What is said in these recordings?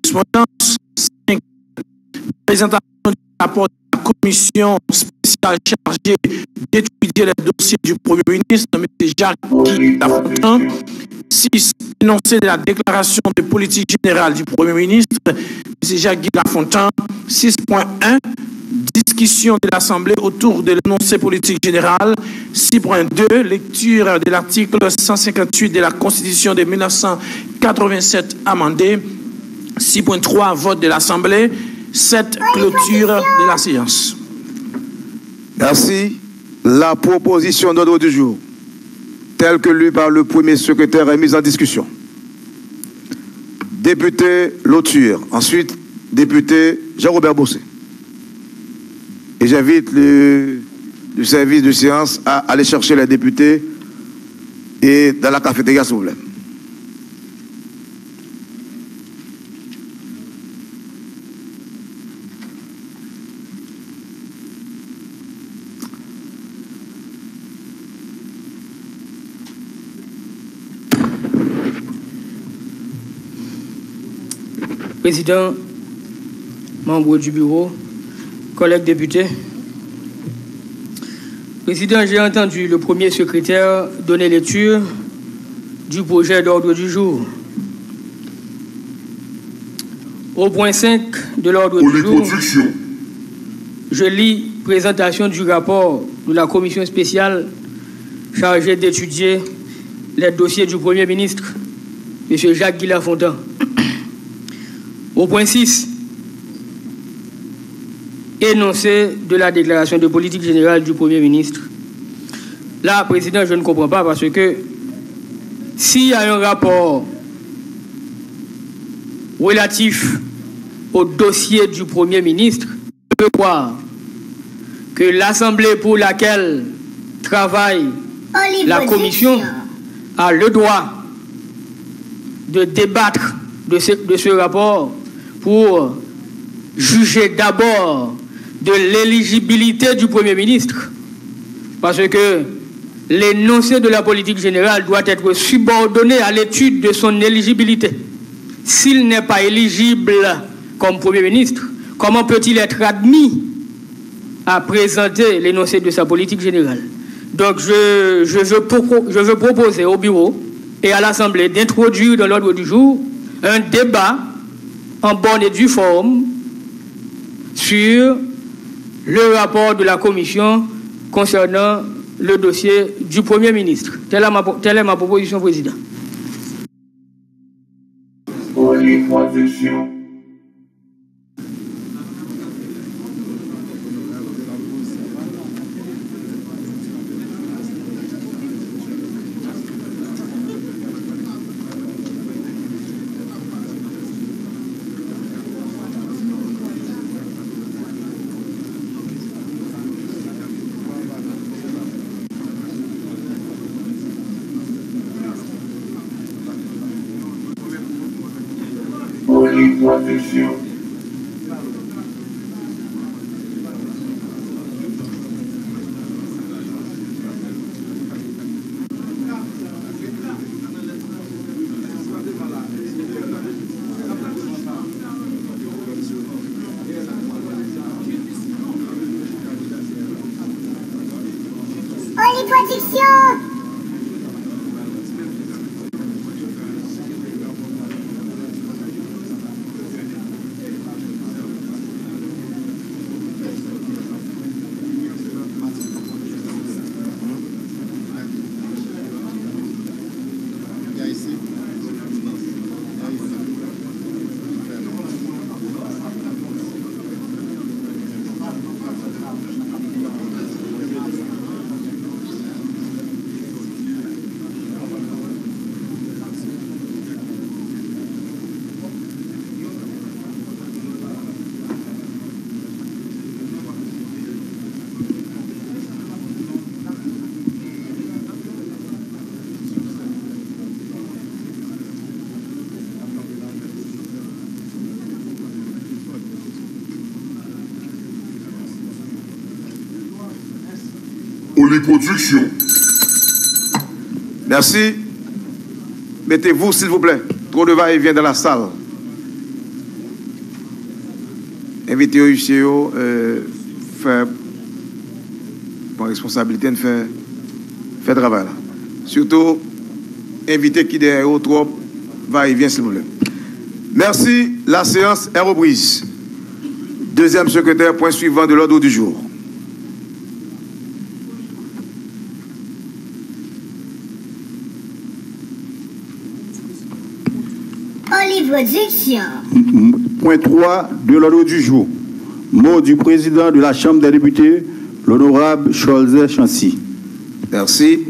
correspondance. 5. Présentation du rapport de la commission spéciale chargée d'étudier les dossiers du Premier ministre, M. Jacques-Guy Lafontaine. 6. Énoncé de la déclaration de politique générale du Premier ministre, M. Jacques-Guy Lafontaine. 6.1. Discussion de l'Assemblée autour de l'énoncé politique générale. 6.2. Lecture de l'article 158 de la Constitution de 1987 amendée. 6.3. Vote de l'Assemblée. 7. Clôture de la séance. Merci. La proposition d'ordre du jour, telle que lue par le premier secrétaire, est mise en discussion. Député Lauture. Ensuite, député Jean-Robert Bossé. Et j'invite le service de séance à aller chercher les députés et dans la cafétéria, s'il vous plaît. Président, membre du bureau, collègues députés. Président, j'ai entendu le premier secrétaire donner lecture du projet d'ordre du jour. Au point 5 de l'ordre du jour, je lis présentation du rapport de la commission spéciale chargée d'étudier les dossiers du Premier ministre, M. Jacques-Guy Lafontaine. Au point 6, énoncé de la déclaration de politique générale du Premier ministre. Là, Président, je ne comprends pas parce que s'il y a un rapport relatif au dossier du Premier ministre, je peux croire que l'Assemblée pour laquelle travaille la Commission a le droit de débattre de ce rapport pour juger d'abord de l'éligibilité du Premier ministre, parce que l'énoncé de la politique générale doit être subordonné à l'étude de son éligibilité. S'il n'est pas éligible comme Premier ministre, comment peut-il être admis à présenter l'énoncé de sa politique générale? Donc je veux proposer au bureau et à l'Assemblée d'introduire dans l'ordre du jour un débat en bonne et due forme sur le rapport de la Commission concernant le dossier du Premier ministre. Telle est ma proposition, Président. Production. Merci. Mettez-vous, s'il vous plaît. Trop de va-et-vient dans la salle. inviter au UCO, faire pour responsabilité de faire travail. Surtout, inviter qui derrière au trop, va et vient s'il vous plaît. Merci, la séance est reprise. Deuxième secrétaire, point suivant de l'ordre du jour. Point 3 de l'ordre du jour. Mot du président de la Chambre des députés, l'honorable Cholzé Chancy. Merci.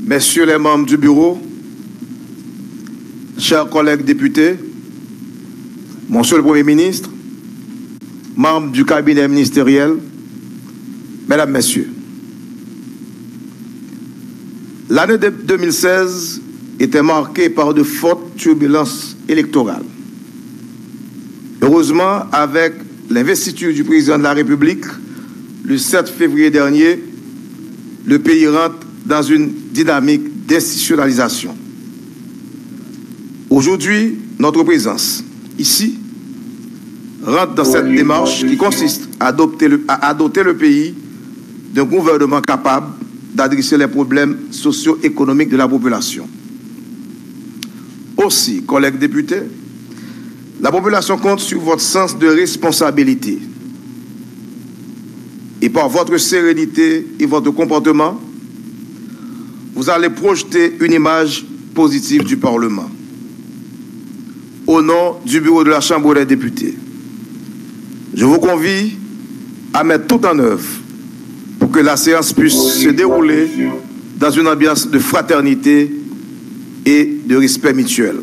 Messieurs les membres du bureau, chers collègues députés, Monsieur le Premier ministre, membres du cabinet ministériel, Mesdames, Messieurs, l'année 2016 était marquée par de fortes turbulences électorales. Heureusement, avec l'investiture du président de la République, le 7 février dernier, le pays rentre dans une dynamique d'institutionnalisation. Aujourd'hui, notre présence, ici, rentre dans cette démarche qui consiste à doter le pays d'un gouvernement capable d'adresser les problèmes socio-économiques de la population. Aussi, collègues députés, la population compte sur votre sens de responsabilité. Et par votre sérénité et votre comportement, vous allez projeter une image positive du Parlement. Au nom du bureau de la Chambre des députés, je vous convie à mettre tout en œuvre pour que la séance puisse se dérouler dans une ambiance de fraternité et de respect mutuel.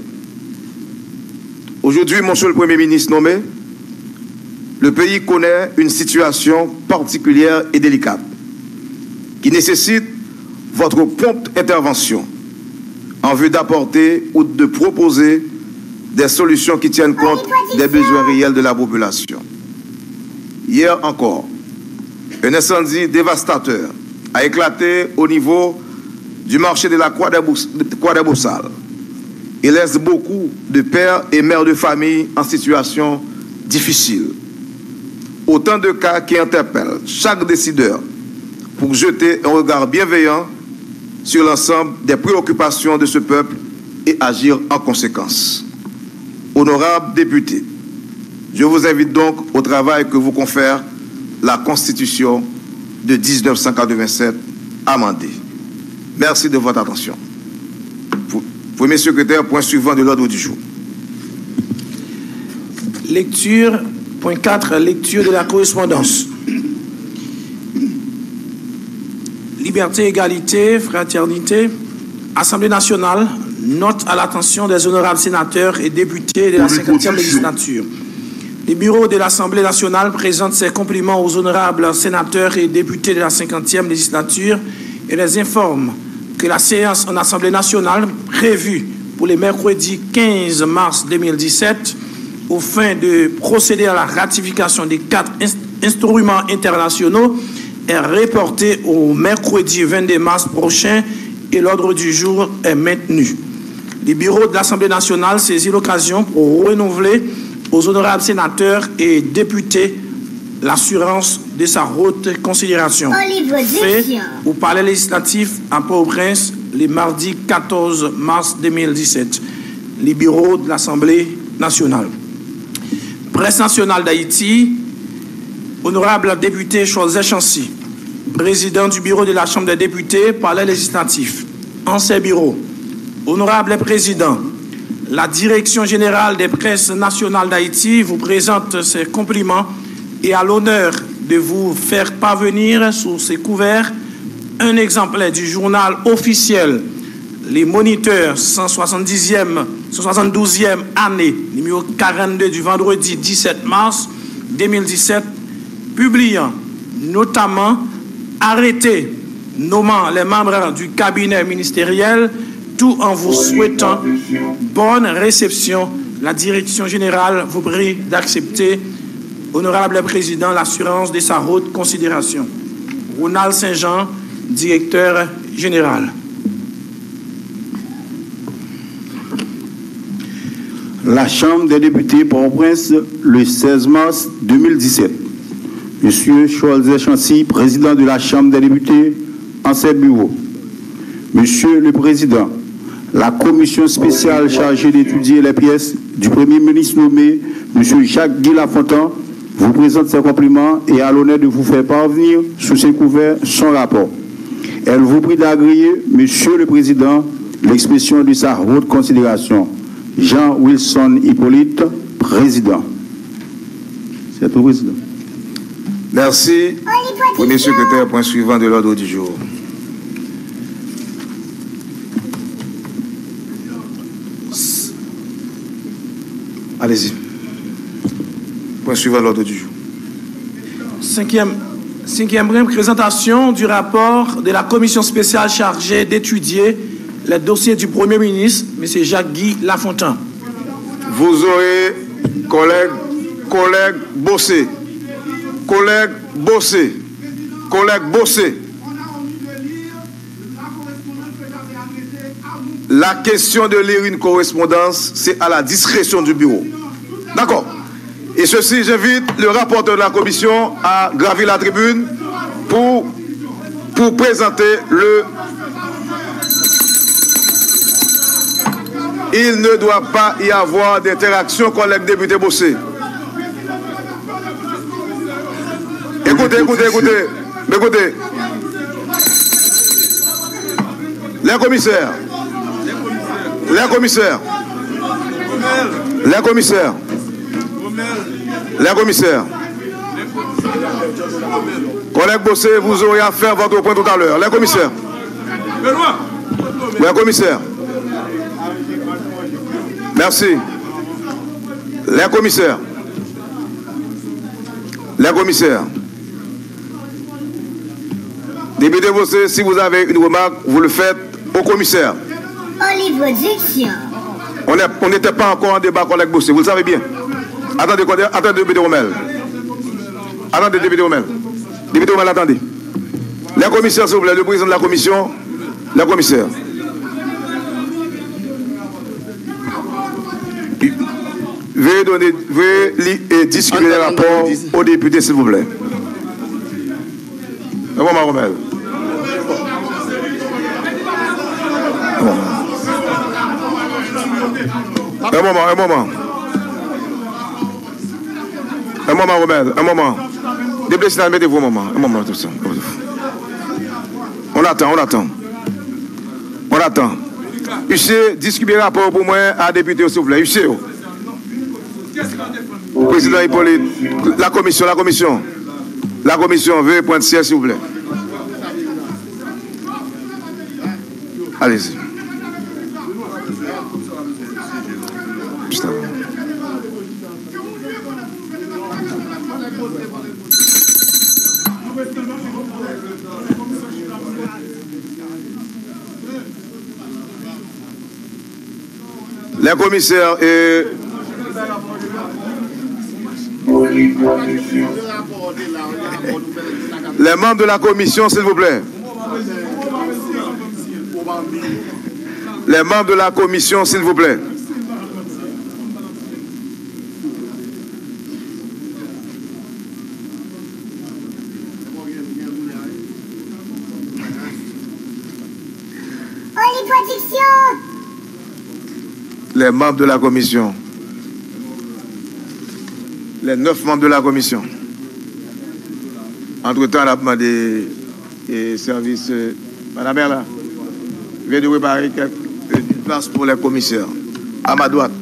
Aujourd'hui, Monsieur le Premier ministre nommé, le pays connaît une situation particulière et délicate qui nécessite votre prompte intervention en vue d'apporter ou de proposer des solutions qui tiennent compte des besoins réels de la population. Hier encore, un incendie dévastateur a éclaté au niveau du marché de la Croix des Boussales et laisse beaucoup de pères et mères de famille en situation difficile. Autant de cas qui interpellent chaque décideur pour jeter un regard bienveillant sur l'ensemble des préoccupations de ce peuple et agir en conséquence. Honorables députés, je vous invite donc au travail que vous confère la Constitution de 1987 amendée. Merci de votre attention. Premier secrétaire, point suivant de l'ordre du jour. Lecture, point 4, lecture de la correspondance. Liberté, égalité, fraternité, Assemblée nationale, note à l'attention des honorables sénateurs et députés de la 50e législature. Le bureau de l'Assemblée nationale présente ses compliments aux honorables sénateurs et députés de la 50e législature et les informe que la séance en Assemblée nationale prévue pour le mercredi 15 mars 2017 aux fins de procéder à la ratification des 4 instruments internationaux est reportée au mercredi 22 mars prochain et l'ordre du jour est maintenu. Le bureau de l'Assemblée nationale saisit l'occasion pour renouveler aux honorables sénateurs et députés l'assurance de sa haute considération. Fait au palais législatif à Port-au-Prince le mardi 14 mars 2017. Les bureaux de l'Assemblée nationale. Presse nationale d'Haïti, honorable député Cholzé Chancy, président du bureau de la Chambre des députés, palais législatif. En ses bureaux, honorable président, la Direction générale des presses nationales d'Haïti vous présente ses compliments et a l'honneur de vous faire parvenir sous ses couverts un exemplaire du journal officiel Les Moniteurs 172e année, numéro 42 du vendredi 17 mars 2017, publiant notamment arrêté nommant les membres du cabinet ministériel, tout en vous souhaitant bonne réception. La Direction générale vous prie d'accepter, honorable président, l'assurance de sa haute considération. Ronald Saint-Jean, directeur général. La Chambre des députés Port-au-Prince le 16 mars 2017. Monsieur Cholzé Chancy, président de la Chambre des députés, en ses bureaux. Monsieur le Président, la commission spéciale chargée d'étudier les pièces du Premier ministre nommé, Monsieur Jacques-Guy Lafontaine, vous présente ses compliments et a l'honneur de vous faire parvenir sous ses couverts son rapport. Elle vous prie d'agréer, Monsieur le Président, l'expression de sa haute considération. Jean Wilson Hippolyte, président. C'est au président. Merci. Premier secrétaire, point suivant de l'ordre du jour. Allez-y. Point suivant de l'ordre du jour. Cinquième présentation du rapport de la commission spéciale chargée d'étudier les dossiers du Premier ministre, M. Jacques-Guy Lafontaine. Vous aurez, collègue Bossé, la question de lire une correspondance, c'est à la discrétion du bureau. D'accord. Et ceci, j'invite le rapporteur de la commission à gravir la tribune pour présenter le... Il ne doit pas y avoir d'interaction, collègue député Bossé. Écoutez. Les commissaires. Collègue Bossé, vous aurez à faire votre point tout à l'heure. Les commissaires. Merci. Les commissaires. Député Bossé, si vous avez une remarque, vous le faites au commissaire. On n'était pas encore en débat, collègue Bossé, vous le savez bien. Attendez, député Romel. Député Romel, attendez. Les commissaires, s'il vous plaît, le président de la commission, les commissaires. Veuillez discuter les rapports aux députés, s'il vous plaît. Un moment, Romel. Un moment, Romel, un moment. Déplacez, mettez-vous un moment. Un moment, tout ça. On attend. Huissier, discutez le rapport pour moi à député, s'il vous plaît. Huissier. Président Hippolyte, la commission, veuillez pointer siège, s'il vous plaît. Allez-y. Les commissaires et... Les membres de la commission, s'il vous plaît. Les membres de la commission, s'il vous plaît. Les membres de la commission. Les 9 membres de la commission. Entre-temps, on a demandé les services. Madame Berla, vient de préparer une place pour les commissaires. À ma droite.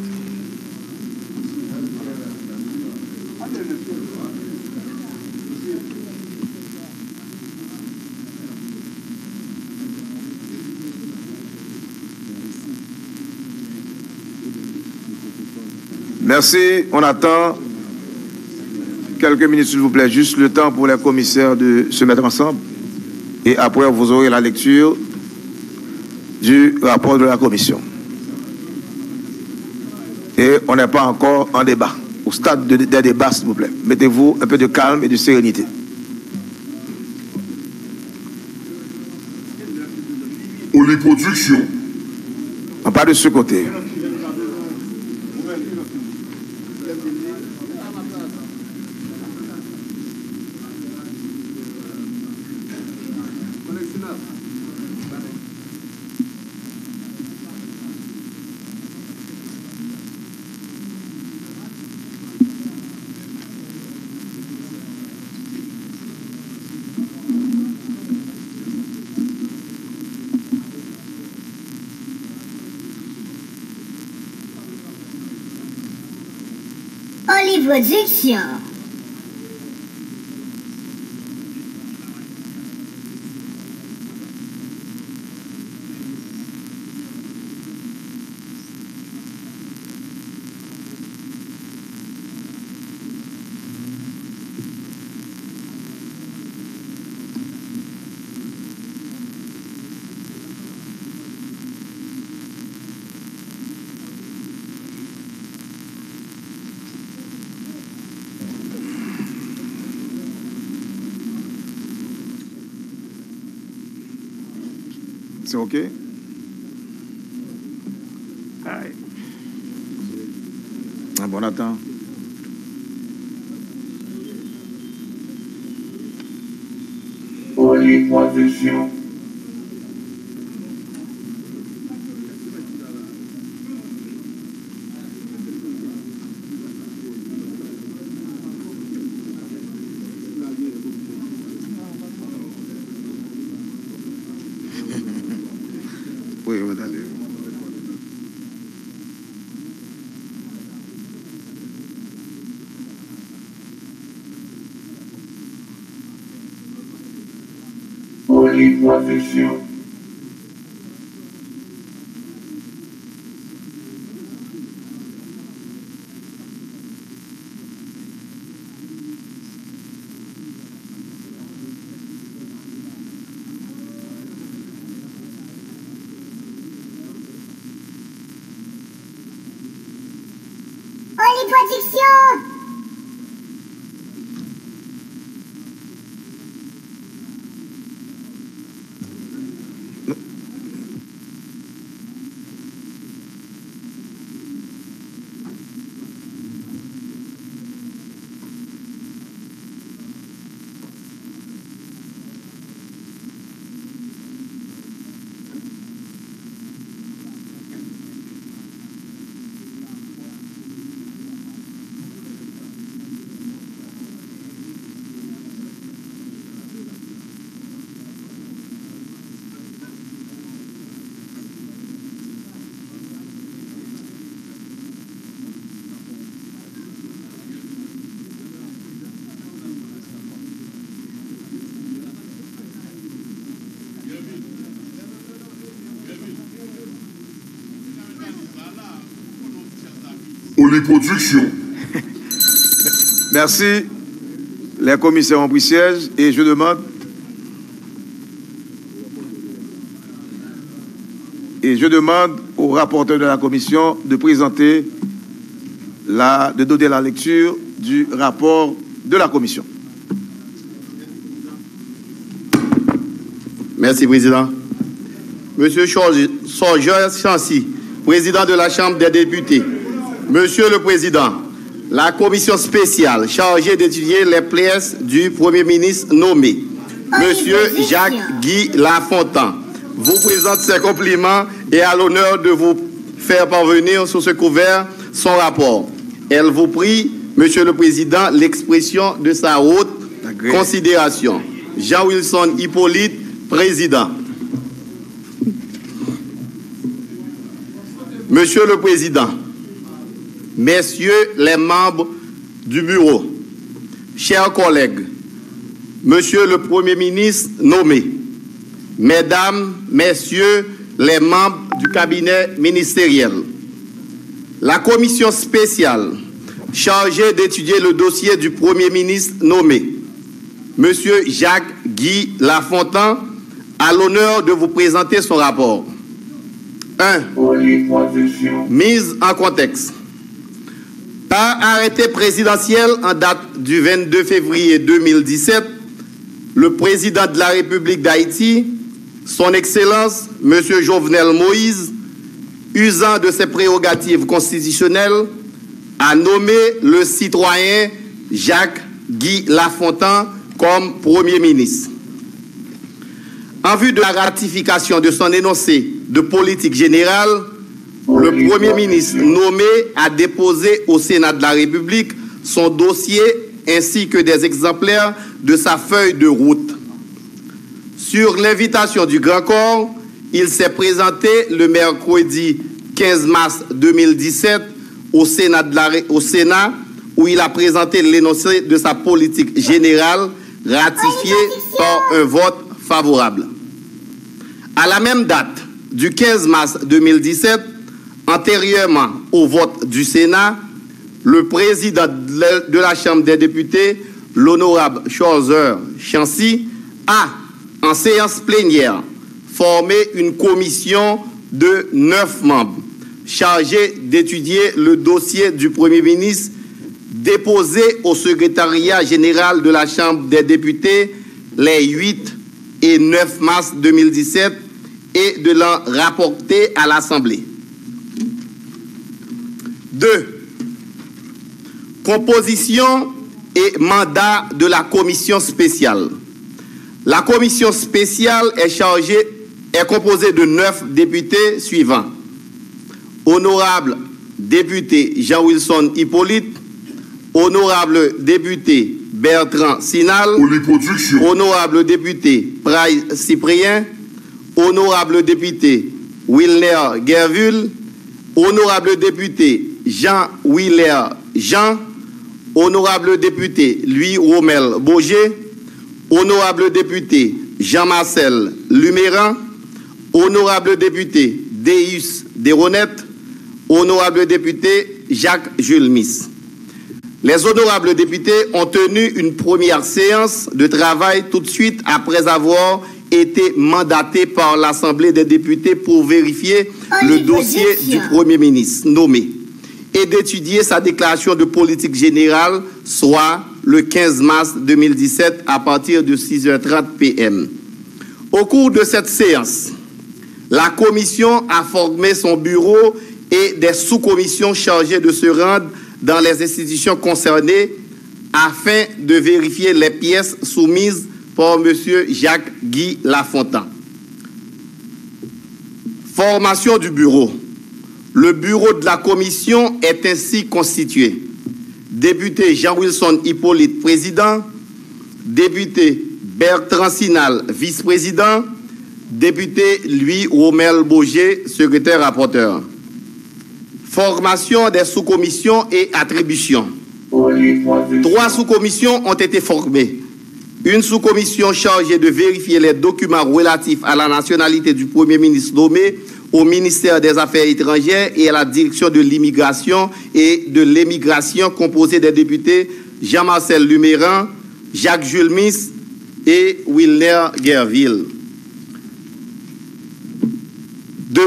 Merci, on attend quelques minutes s'il vous plaît, juste le temps pour les commissaires de se mettre ensemble et après vous aurez la lecture du rapport de la commission. Et on n'est pas encore en débat, au stade des débats s'il vous plaît. Mettez-vous un peu de calme et de sérénité. Polyproduction. Pas de ce côté. Production. C'est OK? Ah bon, on attend. Polyproduction. Oui, attendez. Polyproduction. Polyproduction. Merci. Les commissaires ont pris siège et je demande au rapporteur de la commission de présenter de donner la lecture du rapport de la commission. Merci, Président. Monsieur Sorgeur Chancy, Président de la Chambre des députés. Monsieur le Président, la commission spéciale chargée d'étudier les pièces du Premier ministre nommé, Monsieur Jacques-Guy Lafontaine, vous présente ses compliments et a l'honneur de vous faire parvenir sur ce couvert son rapport. Elle vous prie, Monsieur le Président, l'expression de sa haute considération. Jean-Wilson Hippolyte, Président. Monsieur le Président, Messieurs les membres du bureau, chers collègues, Monsieur le Premier ministre nommé, Mesdames, Messieurs les membres du cabinet ministériel, la commission spéciale chargée d'étudier le dossier du Premier ministre nommé, Monsieur Jacques-Guy Lafontaine, a l'honneur de vous présenter son rapport. 1. Mise en contexte. Par arrêté présidentiel en date du 22 février 2017, le président de la République d'Haïti, son Excellence, M. Jovenel Moïse, usant de ses prérogatives constitutionnelles, a nommé le citoyen Jacques-Guy Lafontaine comme Premier ministre. En vue de la ratification de son énoncé de politique générale, le Premier ministre nommé a déposé au Sénat de la République son dossier ainsi que des exemplaires de sa feuille de route. Sur l'invitation du Grand Corps, il s'est présenté le mercredi 15 mars 2017 au Sénat où il a présenté l'énoncé de sa politique générale ratifié par un vote favorable. À la même date du 15 mars 2017, antérieurement au vote du Sénat, le président de la Chambre des députés, l'honorable Charles Chancy, a, en séance plénière, formé une commission de 9 membres chargée d'étudier le dossier du Premier ministre déposé au secrétariat général de la Chambre des députés les 8 et 9 mars 2017 et de l'en rapporter à l'Assemblée. 2. Composition et mandat de la commission spéciale. La commission spéciale est composée de 9 députés suivants. Honorable député Jean-Wilson Hippolyte, honorable député Bertrand Sinal, honorable député Praille Cyprien, honorable député Wilner Gerville, honorable député Jean-Willer Jean, honorable député Louis Romel Boger, honorable député Jean-Marcel Luméran, honorable député Deus Desronette, honorable député Jacques-Jules Miss. Les honorables députés ont tenu une première séance de travail tout de suite après avoir été mandatés par l'Assemblée des députés pour vérifier le dossier du Premier ministre nommé et d'étudier sa déclaration de politique générale, soit le 15 mars 2017 à partir de 6h30 p.m. Au cours de cette séance, la commission a formé son bureau et des sous-commissions chargées de se rendre dans les institutions concernées afin de vérifier les pièces soumises par M. Jacques-Guy Lafontaine. Formation du bureau. Le bureau de la commission est ainsi constitué. Député Jean-Wilson Hippolyte, président. Député Bertrand Sinal, vice-président. Député Louis Romel Boger, secrétaire-rapporteur. Formation des sous-commissions et attributions. 3 sous-commissions ont été formées. Une sous-commission chargée de vérifier les documents relatifs à la nationalité du Premier ministre nommé au ministère des Affaires étrangères et à la direction de l'immigration et de l'émigration, composée des députés Jean-Marcel Luméran, Jacques-Jules Miss et Wilner Gerville. 2.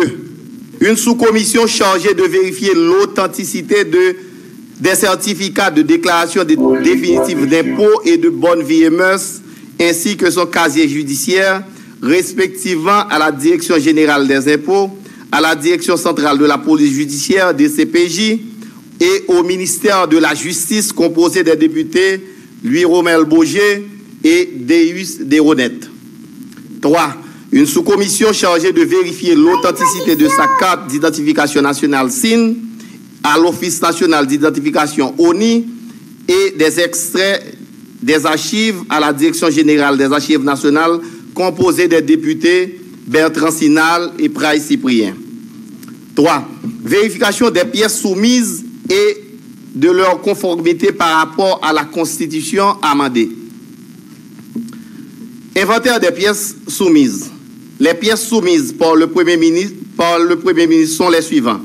Une sous-commission chargée de vérifier l'authenticité des certificats de déclaration définitive d'impôts et de bonne vie et mœurs, ainsi que son casier judiciaire, respectivement à la Direction générale des impôts, à la Direction centrale de la police judiciaire, DCPJ, et au ministère de la Justice, composé des députés Louis Romel Boger et Deus Desronette. 3. Une sous-commission chargée de vérifier l'authenticité de sa carte d'identification nationale SIN à l'Office national d'identification ONI et des extraits des archives à la Direction générale des archives nationales composée des députés Bertrand Sinal et Praille Cyprien. 3. Vérification des pièces soumises et de leur conformité par rapport à la Constitution amendée. Inventaire des pièces soumises. Les pièces soumises par le Premier ministre sont les suivants.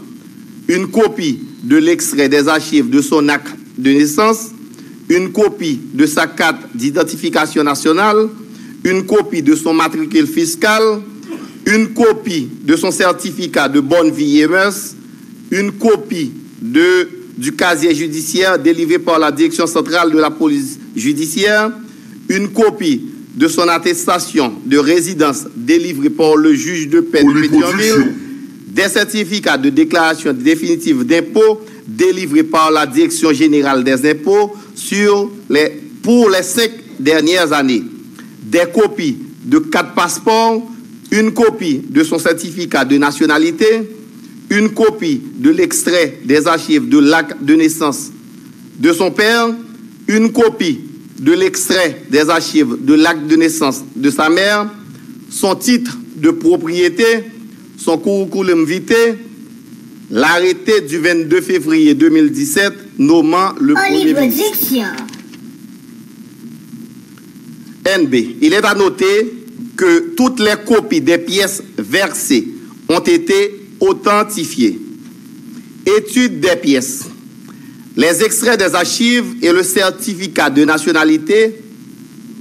Une copie de l'extrait des archives de son acte de naissance, une copie de sa carte d'identification nationale, une copie de son matricule fiscal, une copie de son certificat de bonne vie et mœurs, une copie du casier judiciaire délivré par la Direction centrale de la police judiciaire, une copie de son attestation de résidence délivrée par le juge de paix de Pétionville, des certificats de déclaration définitive d'impôt délivrés par la Direction générale des impôts pour les 5 dernières années. Des copies de 4 passeports, une copie de son certificat de nationalité, une copie de l'extrait des archives de l'acte de naissance de son père, une copie de l'extrait des archives de l'acte de naissance de sa mère, son titre de propriété, son curriculum vitae, l'arrêté du 22 février 2017 nommant le Premier ministre. NB. Il est à noter que toutes les copies des pièces versées ont été authentifiées. Étude des pièces. Les extraits des archives et le certificat de nationalité,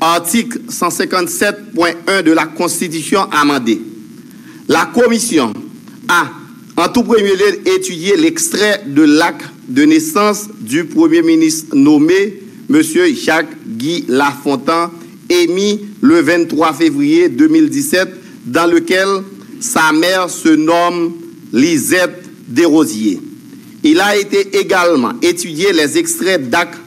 article 157.1 de la Constitution amendée. La Commission a, en tout premier lieu, étudié l'extrait de l'acte de naissance du Premier ministre nommé M. Jacques-Guy Lafontaine, émis le 23 février 2017, dans lequel sa mère se nomme Lisette Desrosiers. Il a été également étudié les extraits d'actes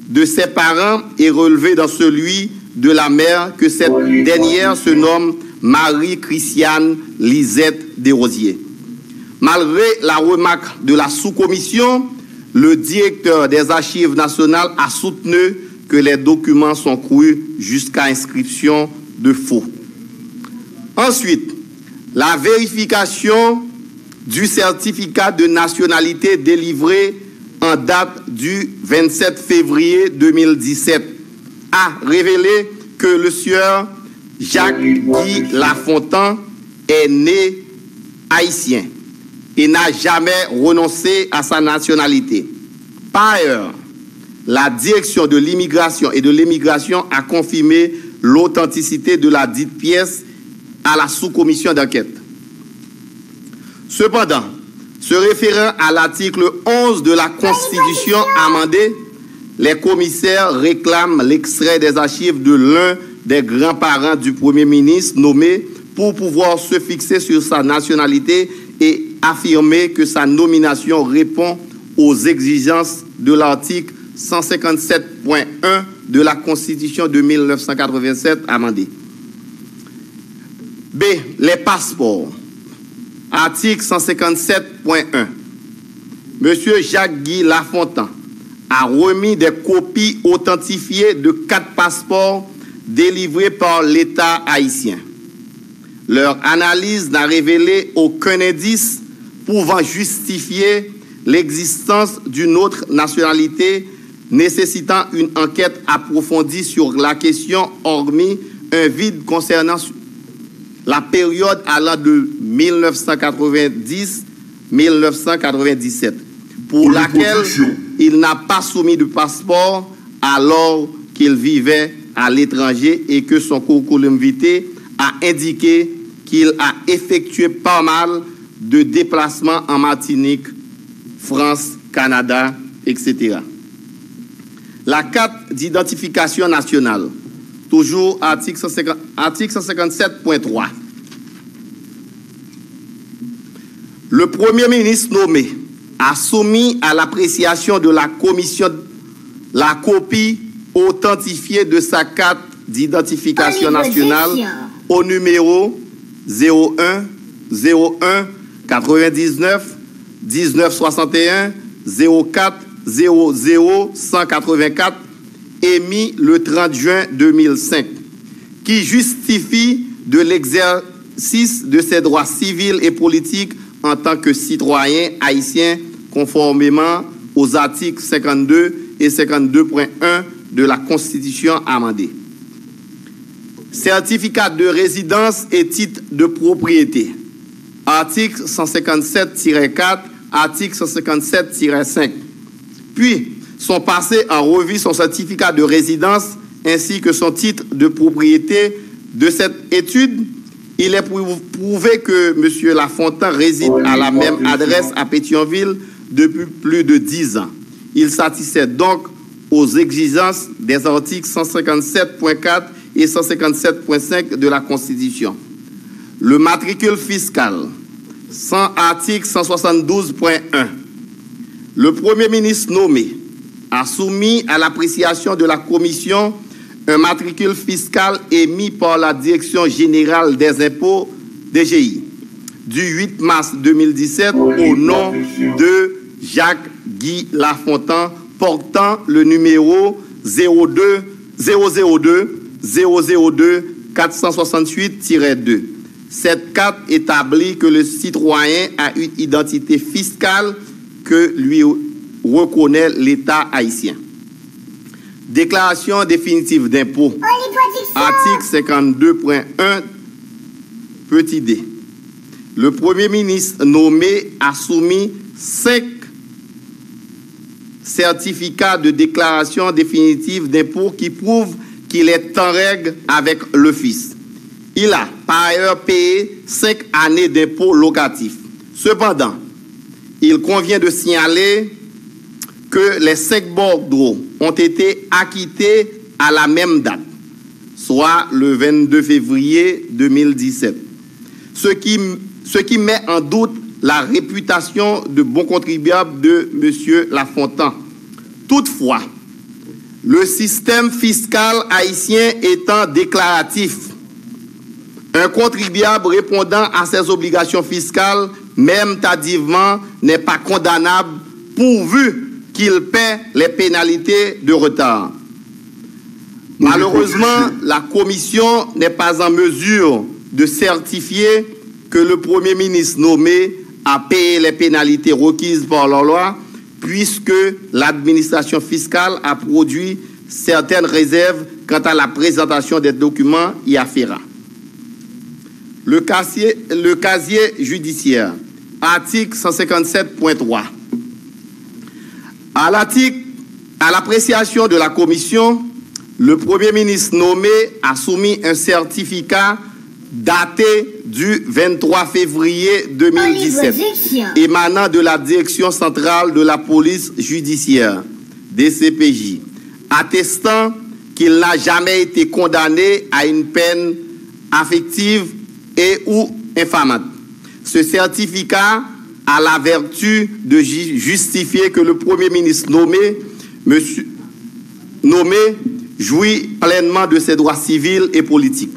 de ses parents et relevé dans celui de la mère que cette dernière se nomme Marie-Christiane Lisette Desrosiers. Malgré la remarque de la sous-commission, le directeur des Archives nationales a soutenu que les documents sont crus jusqu'à inscription de faux. Ensuite, la vérification du certificat de nationalité délivré en date du 27 février 2017 a révélé que le sieur Jacques-Guy Lafontaine est né haïtien et n'a jamais renoncé à sa nationalité. Par ailleurs, la direction de l'immigration et de l'émigration a confirmé l'authenticité de la dite pièce à la sous-commission d'enquête. Cependant, se référant à l'article 11 de la Constitution amendée, les commissaires réclament l'extrait des archives de l'un des grands-parents du Premier ministre nommé pour pouvoir se fixer sur sa nationalité et affirmer que sa nomination répond aux exigences de l'article 157.1 de la Constitution de 1987 amendée. B. Les passeports. Article 157.1. Monsieur Jacques-Guy Lafontaine a remis des copies authentifiées de 4 passeports délivrés par l'État haïtien. Leur analyse n'a révélé aucun indice pouvant justifier l'existence d'une autre nationalité nécessitant une enquête approfondie sur la question, hormis un vide concernant la période allant de 1990-1997, pour laquelle il n'a pas soumis de passeport alors qu'il vivait à l'étranger et que son curriculum vitae a indiqué qu'il a effectué pas mal de déplacements en Martinique, France, Canada, etc. La carte d'identification nationale, toujours article 157.3. Le Premier ministre nommé a soumis à l'appréciation de la commission la copie authentifiée de sa carte d'identification nationale au numéro 01 01 99 1961 04 00 184 émis le 30 juin 2005, qui justifie de l'exercice de ses droits civils et politiques en tant que citoyen haïtien conformément aux articles 52 et 52.1 de la Constitution amendée. Certificat de résidence et titre de propriété. Article 157-4, article 157-5. Puis, sont passés en revue son certificat de résidence ainsi que son titre de propriété. De cette étude, il est prouvé que M. Lafontaine réside à la même adresse à Pétionville depuis plus de 10 ans. Il satisfait donc aux exigences des articles 157.4 et 157.5 de la Constitution. Le matricule fiscal, sans article 172.1. le Premier ministre nommé a soumis à l'appréciation de la Commission un matricule fiscal émis par la Direction générale des impôts DGI du 8 mars 2017 au nom de Jacques-Guy Lafontaine portant le numéro 002-468-2. Cette carte établit que le citoyen a une identité fiscale que lui reconnaît l'État haïtien. Déclaration définitive d'impôt. Article 52.1, petit d. Le Premier ministre nommé a soumis 5 certificats de déclaration définitive d'impôt qui prouvent qu'il est en règle avec l'office. Il a par ailleurs payé 5 années d'impôts locatifs. Cependant, il convient de signaler que les 5 bordereaux ont été acquittés à la même date, soit le 22 février 2017, ce qui met en doute la réputation de bon contribuable de M. Lafontaine. Toutefois, le système fiscal haïtien étant déclaratif, un contribuable répondant à ses obligations fiscales, même tardivement, n'est pas condamnable pourvu qu'il paie les pénalités de retard. Malheureusement, la Commission n'est pas en mesure de certifier que le Premier ministre nommé a payé les pénalités requises par la loi, puisque l'administration fiscale a produit certaines réserves quant à la présentation des documents y afférents. Le casier judiciaire, article 157.3. À l'appréciation de la Commission, le Premier ministre nommé a soumis un certificat daté du 23 février 2017, émanant de la Direction centrale de la police judiciaire, DCPJ, attestant qu'il n'a jamais été condamné à une peine affective et ou infamante. Ce certificat a la vertu de justifier que le Premier ministre nommé jouit pleinement de ses droits civils et politiques.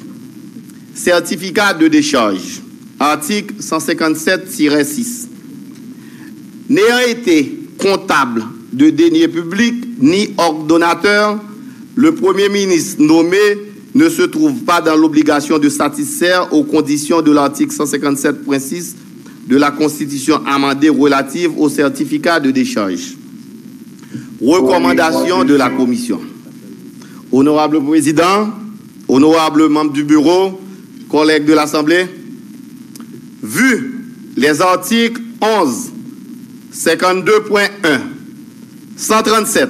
Certificat de décharge, article 157-6. N'ayant été comptable de deniers publics ni ordonnateur, le Premier ministre nommé ne se trouve pas dans l'obligation de satisfaire aux conditions de l'article 157.6 de la Constitution amendée relative au certificat de décharge. Recommandation de la Commission. Honorable Président, honorables membres du Bureau, collègues de l'Assemblée, vu les articles 11, 52.1, 137,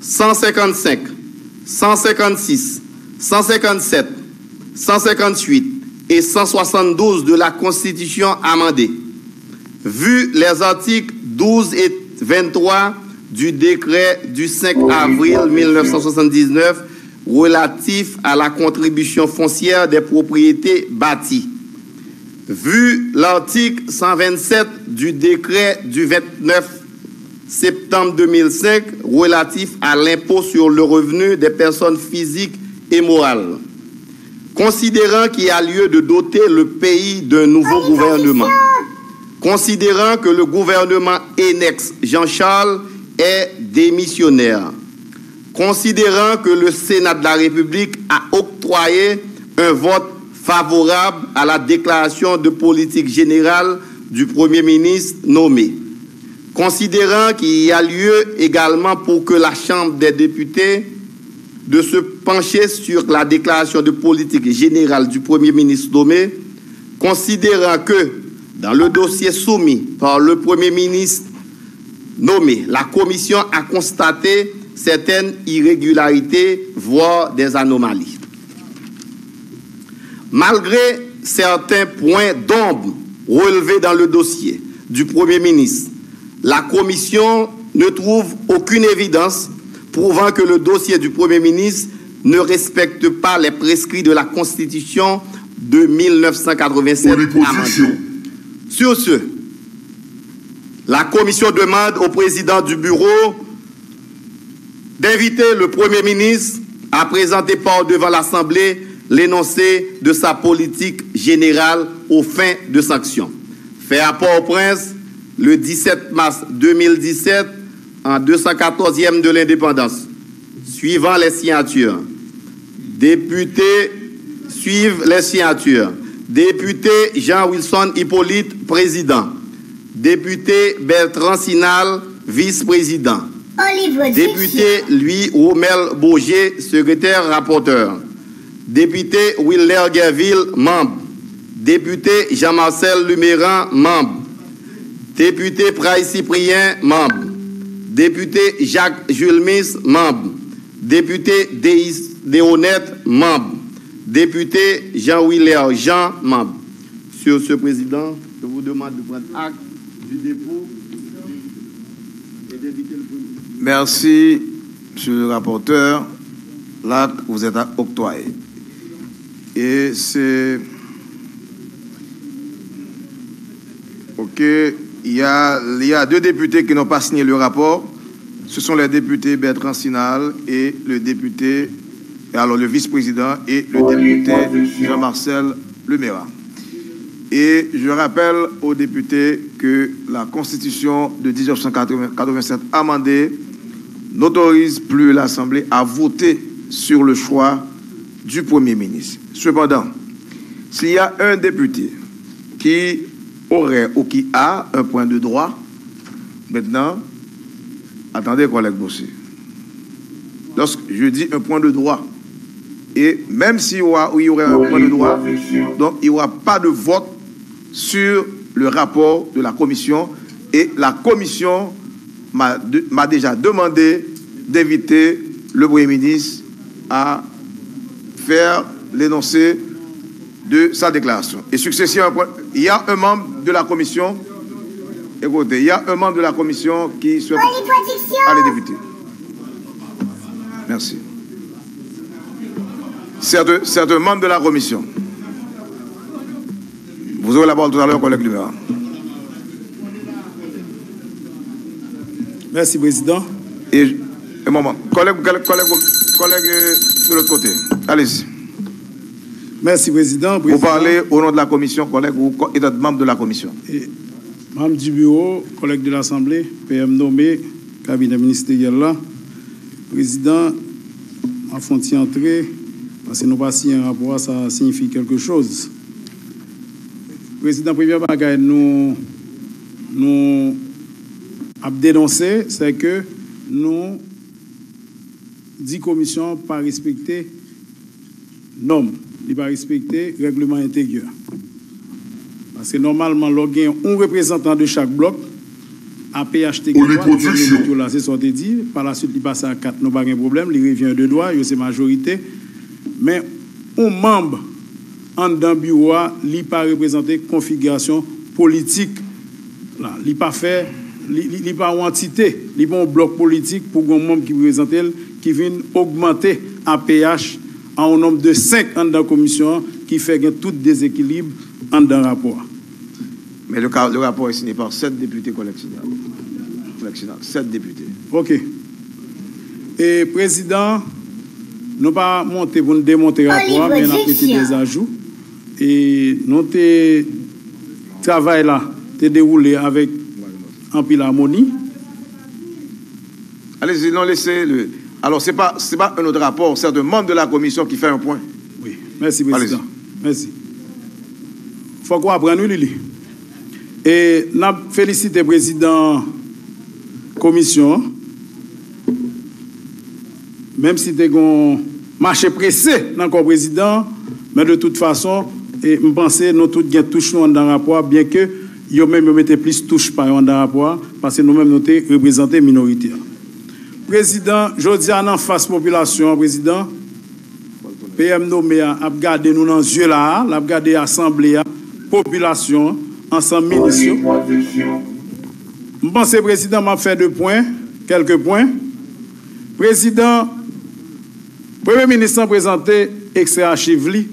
155, 156, 157, 158 et 172 de la Constitution amendée, vu les articles 12 et 23 du décret du 5 avril 1979 relatif à la contribution foncière des propriétés bâties, vu l'article 127 du décret du 29 septembre 2005 relatif à l'impôt sur le revenu des personnes physiques et morales, considérant qu'il y a lieu de doter le pays d'un nouveau gouvernement, considérant que le gouvernement Enex Jean-Charles est démissionnaire, considérant que le Sénat de la République a octroyé un vote favorable à la déclaration de politique générale du Premier ministre nommé, considérant qu'il y a lieu également pour que la Chambre des députés de se pencher sur la déclaration de politique générale du Premier ministre nommé, considérant que dans le dossier soumis par le Premier ministre nommé, la Commission a constaté certaines irrégularités, voire des anomalies. Malgré certains points d'ombre relevés dans le dossier du Premier ministre, la Commission ne trouve aucune évidence prouvant que le dossier du Premier ministre ne respecte pas les prescrits de la Constitution de 1987 amendée. Sur ce, La commission demande au président du bureau d'inviter le Premier ministre à présenter par devant l'Assemblée l'énoncé de sa politique générale aux fins de sanctions. Fait à Port-au-Prince le 17 mars 2017 en 214e de l'indépendance. Suivant les signatures. Député, suivent les signatures. Député Jean-Wilson Hippolyte, président. Député Bertrand Sinal, vice-président. Député Louis Rommel Bourget, secrétaire rapporteur. Député Willer Guerville, membre. Député Jean-Marcel Luméran, membre. Député Praï Cyprien, membre. Député Jacques Julmis, membre. Député Déhonnête, membre. Député Jean-Willer Jean, membre. Monsieur ce président, je vous demande de prendre acte du dépôt et d'inviter le Premier ministre. Merci, monsieur le rapporteur. L'acte vous est octroyé. Et c'est... OK. Il y a deux députés qui n'ont pas signé le rapport. Ce sont les députés Bertrand Sinal et le député, alors le vice-président et le député Jean-Marcel Luméran. Et je rappelle aux députés que la Constitution de 1987 amendée n'autorise plus l'Assemblée à voter sur le choix du Premier ministre. Cependant, s'il y a un député qui aurait ou qui a un point de droit, maintenant, attendez, collègue Bossé. Lorsque je dis un point de droit, et même s'il y aurait un point de droit, donc il n'y aura pas de vote sur le rapport de la commission, et la commission m'a déjà demandé d'inviter le Premier ministre à faire l'énoncé de sa déclaration. Et successivement, il y a un membre de la commission, écoutez, il y a un membre de la commission qui souhaite... Allez, député. Merci. C'est un membre de la commission. Vous aurez la parole tout à l'heure, collègue Luméran. Merci, président. Et un moment. Collègue de l'autre côté. Allez-y. Merci, président. Vous parlez au nom de la commission, collègue, ou êtes membre de la commission. Et, membre du bureau, collègue de l'Assemblée, PM nommé, cabinet ministériel là. Président, en frontière entrée, parce que nous pas signé un rapport, ça signifie quelque chose. Président, première bagaille, nous avons dénoncé, c'est que nous, 10 commissions, pas respecter normes, ils pas respecter règlement intérieur. Parce que normalement, il y a un représentant de chaque bloc, APHT, c'est ce qu'on dit. Par la suite, il passe à 4, nous pas de problème, il revient de droit, c'est majorité. Mais un membre en d'un bureau, il n'a pas représenté configuration politique. Il n'a pas fait, il n'a pas une entité, il n'a pas un bloc politique pour un membre qui présente, qui vient augmenter APH en un nombre de 5 en dans la commission, qui fait tout déséquilibre en dans le rapport. Mais le rapport est signé par 7 députés collectionnels. 7 députés. OK. Et président, nous pas monter pour nous démonter le rapport, mais nous avons fait des ajouts. Et notre travail là, est déroulé avec un pile harmonie. Allez-y, non, laissez-le. Alors, ce n'est pas un autre rapport, c'est un membre de la commission qui fait un point. Oui, merci, président. Merci. Il faut qu'on apprenne, Lili. Et nous félicitons le président de la commission, même si tu as un marché pressé dans le président, mais de toute façon, je pense que nous tous avons touché dans le rapport, bien que nous même mettez plus touche par dans le rapport, parce que nous-mêmes nous avons représenté minorité. Président, je dis à la face population, président, PM nommé a regardé nous dans les yeux là, a regardé l'Assemblée, population, ensemble ministre. Je pense que le président m'a fait quelques points. Président, Premier ministre a présenté extrait archive.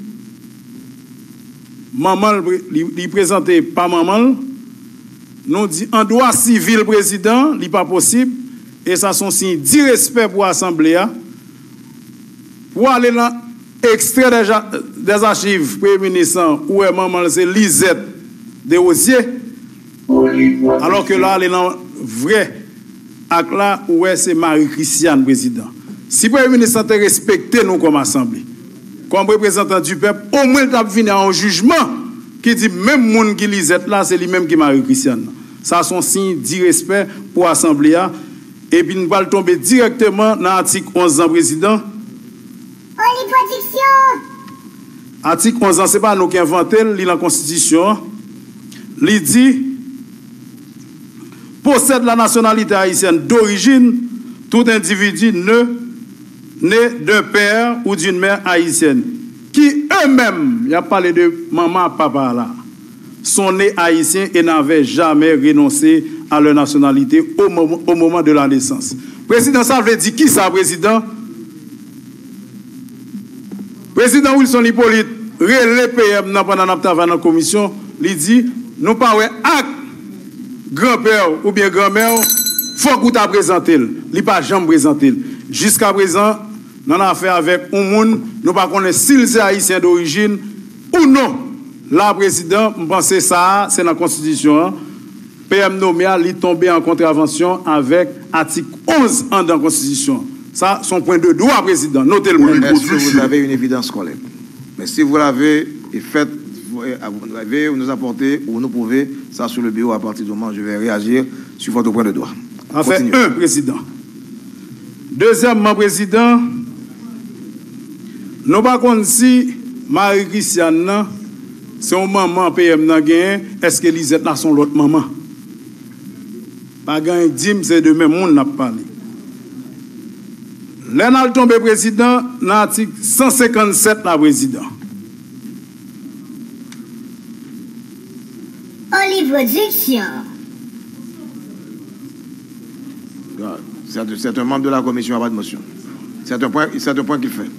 Maman, il présentait pas maman, nous dit en droit civil président, il n'est pas possible, et ça son signe d'irrespect pour l'Assemblée. Pour aller dans l'extrait des archives, Premier ministre, où est maman, c'est Lisette Desrosiers, alors que là, elle est dans vrai acte là, où est c'est Marie-Christiane, président. Si le Premier ministre a respecté nous comme Assemblée, comme représentant du peuple, au moins il a venu en jugement qui dit même monde qui Lisette là, c'est lui-même qui Marie-Christiane. Ça, c'est un signe d'irrespect pour l'Assemblée. Et puis nous allons tomber directement dans l'article 11 ans, président. Article 11 ans, ce n'est pas nous qui inventons, il est dans la Constitution. Il dit possède la nationalité haïtienne d'origine tout individu né d'un père ou d'une mère haïtienne qui eux-mêmes, il a parlé de maman, papa là, sont nés haïtiens et n'avaient jamais renoncé à leur nationalité au moment de la naissance. Président, ça veut dire qui ça, président? Président Wilson Hippolyte, relais PM pendant la commission, il dit nous pas acte grand-père ou bien grand-mère, faut que vous ta présenté, il pas jamais présenté. Jusqu'à présent, nous avons affaire avec un monde, nous pas connaître s'ils sont haïtiens d'origine ou non. Là, président, je pense que ça, c'est dans la Constitution. PM nommé, il tombé en contravention avec l'article 11 dans la Constitution. Ça, son point de droit, président. Notez-le. Est-ce que vous avez une évidence collègue? Mais si vous l'avez et faites, vous l'avez, vous nous apportez, ou nous pouvez, ça sur le bureau, à partir du moment où je vais réagir sur votre point de droit. En fait, un, président. Deuxièmement, président, nous ne savons pas si Marie-Christiane, c'est une maman PM, est-ce que Lisette là sont l'autre maman? Pas gain dim, c'est de même monde n'a parlé. Là, nous tombé président dans l'article 157, la président. Olivier Diction. C'est un membre de la commission, il n'y a pas de motion. C'est un point qu'il fait.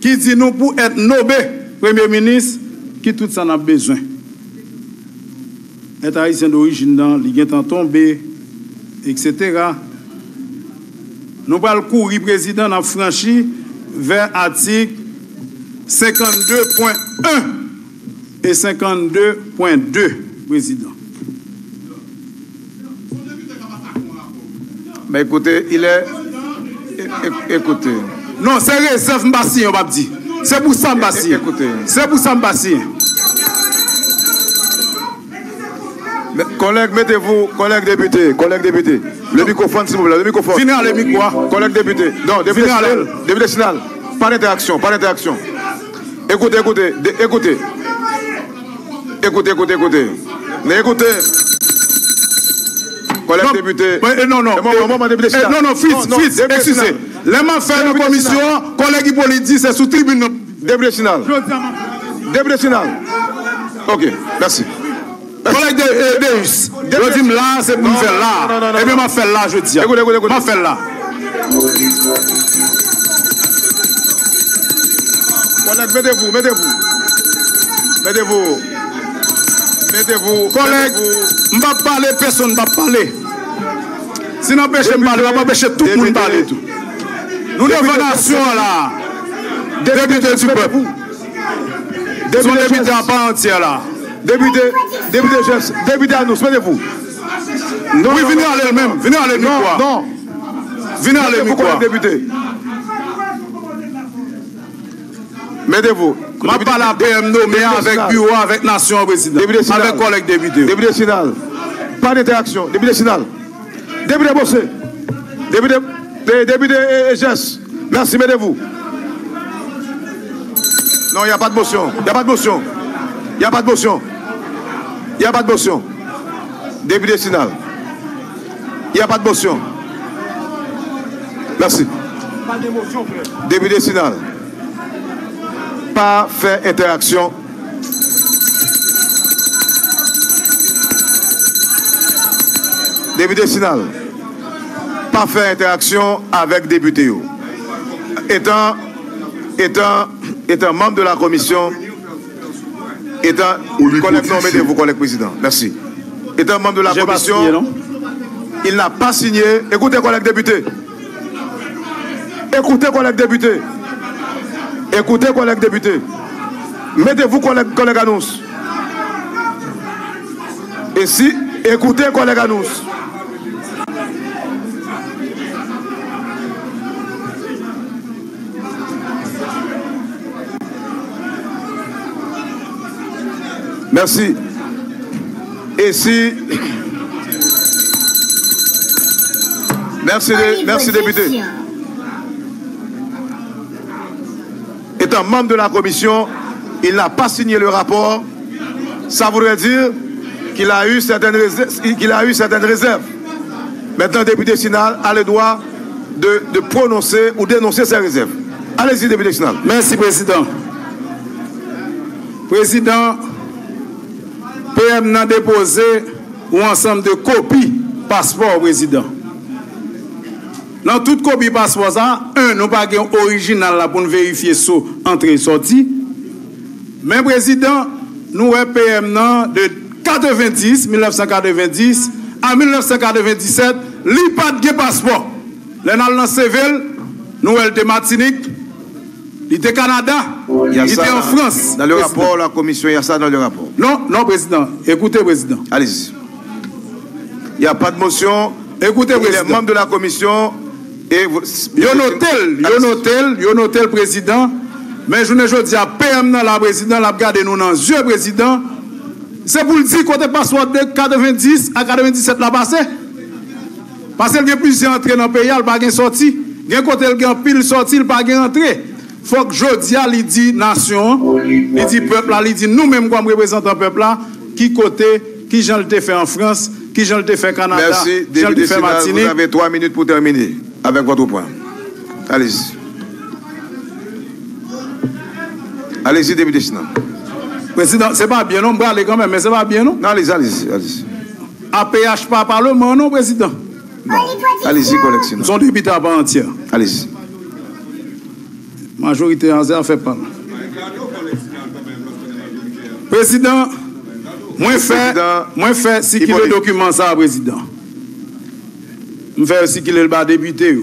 Qui dit nous pour être nommé Premier ministre, qui tout ça n'a besoin. Être haïtien d'origine, il est en tombé, etc. Nous allons courir, président, n'a franchi vers l'article 52.1 et 52.2, président. Mais écoutez, il est... Écoutez. Non, c'est réserve Mbassi, on va dire. C'est pour ça Mbassi. Écoutez. C'est pour ça Mbassi. Collègues, mettez-vous, collègues députés. Le microphone, s'il vous plaît, le microphone. Venez à le micro. Collègues députés. Non, député Sinal. Pas d'interaction. Écoutez. Mais écoutez. Collègues députés. Non, fils, excusez. Les gens fait la commission, collègue Hippolyte dit c'est sous tribune. Député Sinal. Ok, merci. Collègue Deus, je dis là, c'est pour me faire là. Et bien, je faire là, je dis. Écoutez. Je faire là. Collègue, mettez-vous. Collègue, je ne vais pas parler, personne ne va parler. Si nous empêchons de parler, on va empêcher tout le monde de parler. Nous devons nation là. Député du peuple. Son député à part entière là. Député à nous, mettez-vous. Oui, venez à elle-même. Venez à elle-même. Non. Venez à elle-même. Député. Mettez-vous. Je ne parle pas PM nommé avec bureau, avec nation président. Avec collègue député. Député Sinal. Pas d'interaction. Député Sinal. Député Bossé. Député Gess. Merci, mettez-vous. Non, il n'y a pas de motion. Député Sinal. Il n'y a pas de motion. Merci. Pas d'émotion, frère. Député Sinal. Pas faire interaction. Député Sinal. Pas faire interaction avec député. Étant membre de la commission, collègue, non, mettez-vous, collègue président. Merci. étant membre de la commission, il n'a pas signé. Écoutez, collègues députés. Écoutez, collègues députés. Écoutez, collègues députés. Mettez-vous, collègues Anous. Et si, écoutez, collègues Anous. Merci. Et si... Merci député. Étant membre de la commission, il n'a pas signé le rapport. Ça voudrait dire qu'il a eu certaines réserves. Maintenant, le député Sinal a le droit de prononcer ou dénoncer ses réserves. Allez-y, député Sinal. Merci, Président. Président, PM n'a déposé un ensemble de copies passeport, Président. Dans toute copie passeport, nous pas un original là pour nous vérifier sur entrée et sortie. Mais Président, nous avons PM de 1990 à 1997, il n'y a pas de passeport. Les dans Sevel, nous avons de Martinique, il était Canada, il était en France. Dans le rapport, la commission, il y a ça dans le rapport. Non, Président. Écoutez, Président. Allez-y. Il n'y a pas de motion. Écoutez, Président. Il est membre de la commission. Yo notel, Président. Mais je ne dis à PM dans la Président, la garde nous dans les yeux, Président. C'est pour le dire qu'on est passeport de 90 à 97 la passé. Parce qu'il y a plusieurs entrées dans le pays, il n'y a pas de sortie. Il y a un pile sortie, il n'y a pas d'entrée. Il faut que Jodia, il dit nation, il dit peuple, il dit nous-mêmes comme représentants peuple là, qui côté, qui j'en le fait en France, qui j'en le fait au Canada, merci, qui j'en le fait Martinique. Vous avez 3 minutes pour terminer avec votre point. Allez-y. Allez-y, député Sinal. Président, c'est pas bien, non, on va aller quand même, mais c'est pas bien, non? Non, allez-y. APH pas Parlement, non, Président? Non. Allez-y, collègue Sinal. Nous sommes députés à part entière. Allez-y. Majorité en zéro fait pas. Président, moi fait si qu'il le document ça, Président. Je fais aussi qu'il est le bas député.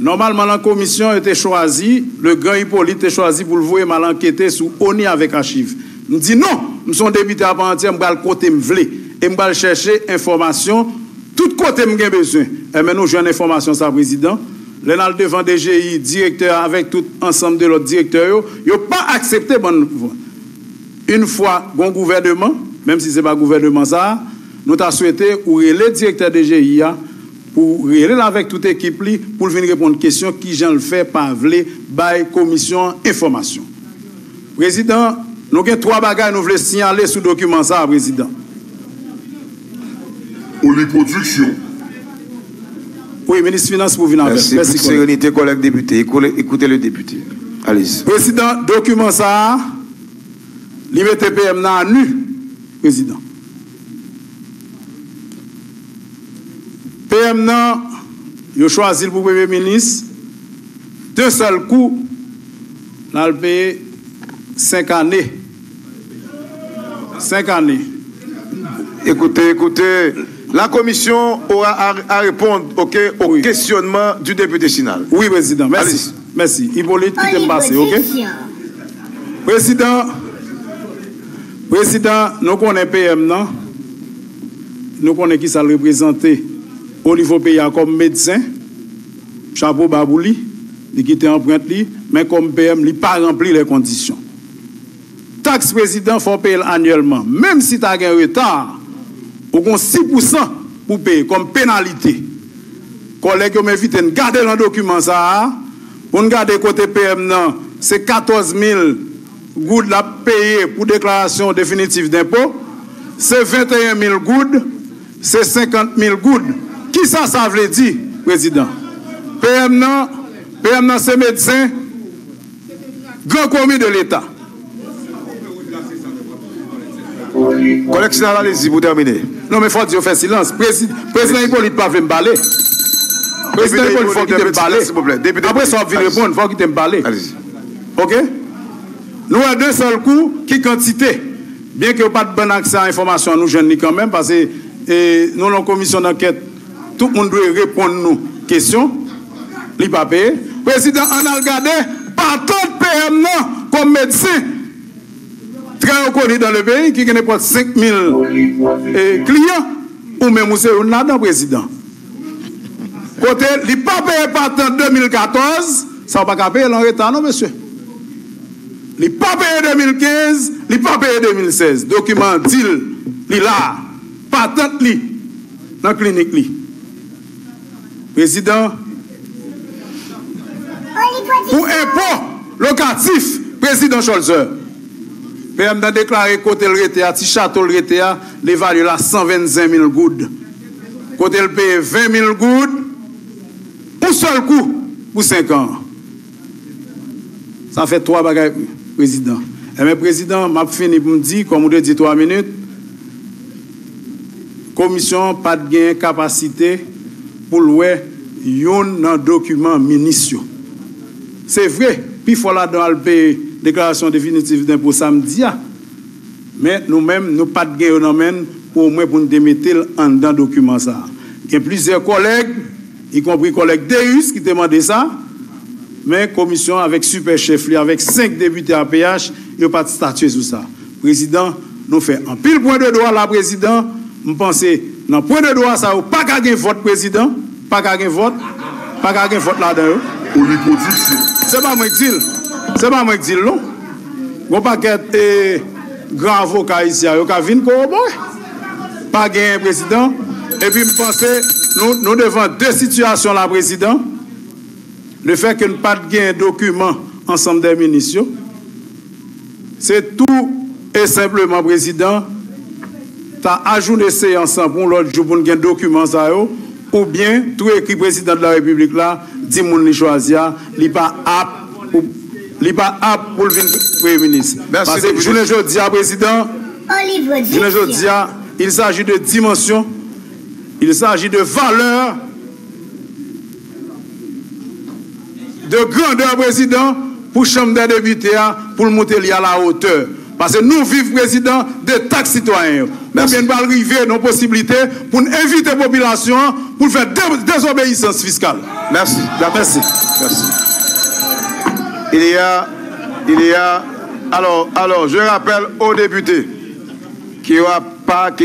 Normalement, la commission était choisie, le grand Hippolyte était choisi pour le voir mal enquêter sur ONI avec archives. Je dis non, nous sommes députés à part entière, je vais le côté me vle et je vais chercher information, tout côté me besoin. Et maintenant, j'ai une information, ça, Président. Là, devant DGI, directeur avec tout ensemble de l'autre directeur, ils n'ont pas accepté bonne voie. Une fois, bon gouvernement, même si ce n'est pas gouvernement ça, nous avons souhaité ou le directeur DGI pour rééler avec toute équipe pour venir répondre aux questions qui j'en le fait par vle by commission information. Président, nous avons 3 bagages nous voulons signaler sous document ça, Président. Pour les productions. Oui, ministre des Finances pour venir avec. Merci, sérénité, collègue député. Écoutez le député. Allez-y. Président, document ça, liberté PM n'a nu, Président. PM n'a, il a choisi pour le Premier ministre, d'un seul coup, il a payé 5 années. 5 années. Écoutez. La commission aura à répondre au questionnement du député Sinal. Oui, Président. Merci. Merci. Hippolyte, qui t'aime passer, ok? Président, nous connaissons PM, non? Nous connaissons qui ça le représente au niveau pays comme médecin, chapeau babouli, qui était empreinte, mais comme PM, il n'a pas rempli les conditions. Taxe président, il faut payer annuellement. Même si tu as un retard, ou 6% pour payer comme pénalité. Collègues, je m'invite à garder le document ça. Pour garder côté PM, c'est 14 000 gouttes à payer pour déclaration définitive d'impôt. C'est 21 000 gouttes, c'est 50 000 gouttes. Qui ça veut dire, Président? PM, c'est médecin, grand commis de l'État. Collègue Sinal, allez-y pour terminer. Non, mais il faut dire faire silence. Président Hippolyte pas veut me parler. Président Hippolyte, il faut qu'il te parle. Après, ça va répondre, il faut qu'il te parle. Allez-y. OK? Nous avons d'un seul coup, qui quantité? bien que pas de bon accès à l'information, nous jeunes quand même, parce que nous, la commission d'enquête, tout le monde doit répondre à nos questions. Il n'est pas payé. Président, on a regardé, pas tant de PM comme médecin, très reconnu dans le pays, qui n'a pas 5 000 clients, ou même c'est un là-dedans, président. Côté, il n'est pas payé par tant 2014, ça ne va pas payer en retard, non, monsieur. Il n'est pas payé 2015, il n'est pas payé 2016. Document dit, il est là, pas tant de dans la clinique. Président, pour impôt locatif, président Scholzer, PM a déclaré côté le RTA, si château le RTA, l'évalue là 125 000 gouttes. Côté le paye 20 000 gouttes, pour seul coup, pour 5 ans. Ça fait 3 bagages, président. Et mais président, m'a fini pour me dire, comme on dit 3 minutes, commission pas de gain capacité pour louer un document ministre. C'est vrai, puis il faut là dans le déclaration définitive d'impôt samedi. Mais nous-mêmes, nous pas de gain pour au moins pour nous démettre en dans document ça. Il y a plusieurs collègues, y compris collègues Deus qui demandaient ça. Mais commission avec super chef, avec 5 députés à PH, il n'y a pas de statut sur ça. Président, nous fait un pile point de droit là, président. Je pense dans le point de droit, ça n'a pas qu'à vote, président. Pas qu'à vote. Pas qu'à vote là-dedans. C'est pas moi qui dis. C'est pas moi qui dis, non. Bon paquet grand avocat ici, il y a venir corroborer. Pas gagné, président. Et puis, je pense nous devons 2 situations là, président. Le fait que nous pas de gain document ensemble des ministres, c'est tout et simplement, président, tu as ajouté séance pour l'autre jour pour nous gagner document ça, ou bien tout écrit président de la République là, dit moun li choisir, li pas apte pour le Premier ministre. Merci. Parce que je ne dis à président, il s'agit de dimension, il s'agit de valeur, de grandeur, président, pour Chambre des députés, pour le monter à la hauteur. Parce que nous vivons, président, des taxes citoyens. Nous bien pas arriver nos possibilités pour inviter la population pour faire désobéissance fiscale. Merci. Merci. Merci. Il y a. Alors, je rappelle aux députés qu'il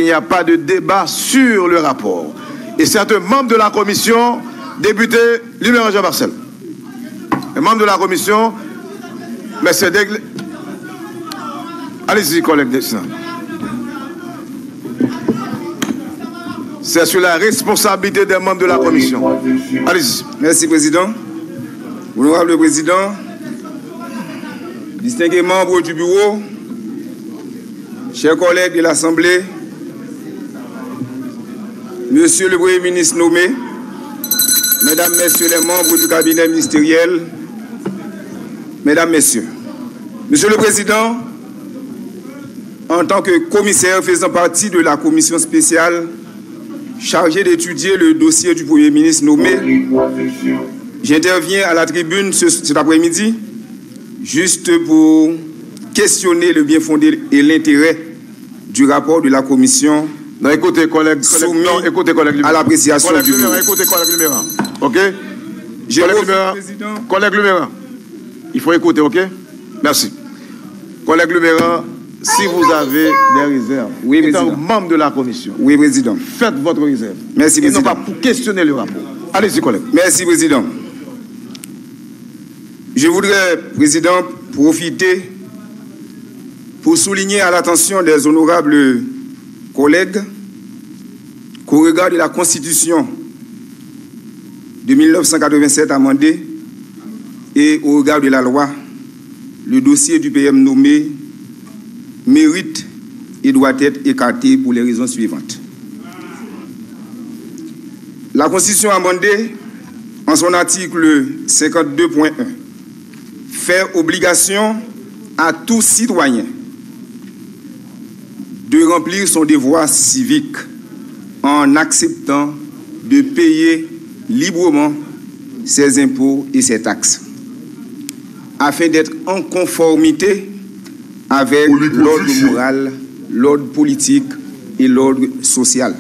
n'y a pas de débat sur le rapport. Et certains membres de la commission, député Libéral Jean-Marcel, les membres de la commission, M. Degle. Allez-y, collègue de Sénat. C'est sur la responsabilité des membres de la commission. Allez-y. Merci, Président. Honorable Président, distingués membres du bureau, chers collègues de l'Assemblée, Monsieur le Premier ministre nommé, Mesdames, Messieurs les membres du cabinet ministériel, Mesdames, Messieurs, Monsieur le Président, en tant que commissaire faisant partie de la commission spéciale chargée d'étudier le dossier du Premier ministre nommé, j'interviens à la tribune cet après-midi juste pour questionner le bien fondé et l'intérêt du rapport de la commission écoutez, collègue à l'appréciation du bureau. Écoutez, collègue Luméran. OK? Collègue Luméran. Il faut écouter, OK? Merci. Collègue Luméran, si vous avez des réserves, oui, étant membre de la commission, oui, Président, faites votre réserve. Merci, Président. Et non pas pour questionner le rapport. Allez-y, collègue. Merci, Président. Je voudrais, Président, profiter pour souligner à l'attention des honorables collègues qu'au regard de la Constitution de 1987 amendée et au regard de la loi, le dossier du PM nommé mérite et doit être écarté pour les raisons suivantes. La Constitution amendée, en son article 52.1, fait obligation à tout citoyen de remplir son devoir civique en acceptant de payer librement ses impôts et ses taxes, afin d'être en conformité avec l'ordre moral l'ordre politique et l'ordre social.